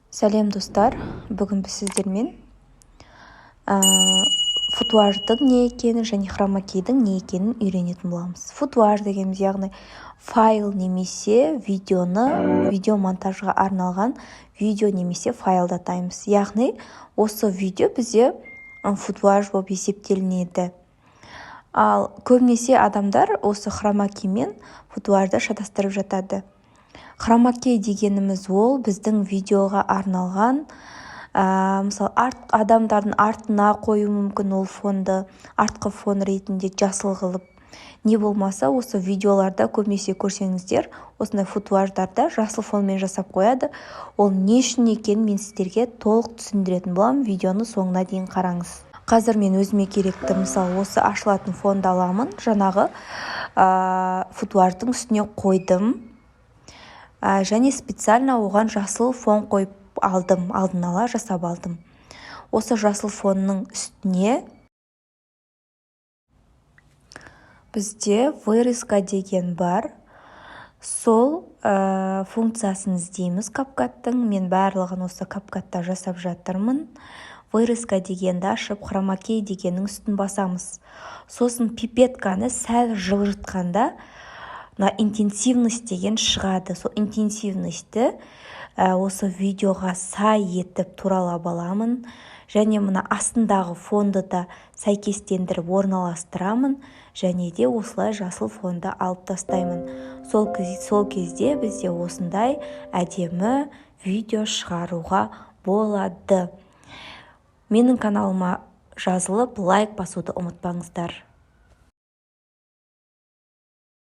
Сәлем достар, бүгін біз сіздермен футуаждың не екенін және хромакейдің не екенін үйренетін боламыз. Футуаж дегеніміз яғни файл немесе видео монтажға арналған видео немесе файлды атаймыз. Яғни осы видео бізде футуаж болып есептелінеді. Ал көбінесе адамдар осы хромакей мен футуажды шатастырып жатады. Хромакей дегеніміз ол біздің видеоға арналған, мысалы адамдардың артына қою мүмкін ол фонды, артқы фон ретінде жасыл қылып. Не болмаса осы видеоларда көбінесе көрсеңіздер, осындай футуаждарда жасыл фонмен жасап қояды. Ол не үшін екенін мен сіздерге толық түсіндіретін боламын, видеоны соңына дейін қараңыз. Қазір мен өзіме керекті, мысалы осы ашылатын фонды аламын, жаңағы футуаждың үстіне қойдым. Және специально оған жасыл фон қойып алдым, алдын ала жасап алдым. Осы жасыл фонның үстіне бізде вырезка деген бар. Сол функциясын іздейміз CapCut'тың. Мен барлығын осы CapCut'та жасап жатырмын. Вырезка дегенді ашып, хромакей дегеннің үстін басамыз. Сосын пипетканы сәл жылжытқанда интенсивность деген шығады. Сол интенсивностьті осы видеоға сай етіп туралап аламын. Және мына астындағы фонды да сәйкестендіріп орналастырамын. Және де осылай жасыл фонды алып тастаймын. Сол кезде бізде осындай әдемі видео шығаруға болады. Менің каналыма жазылып, лайк басуды ұмытпаңыздар.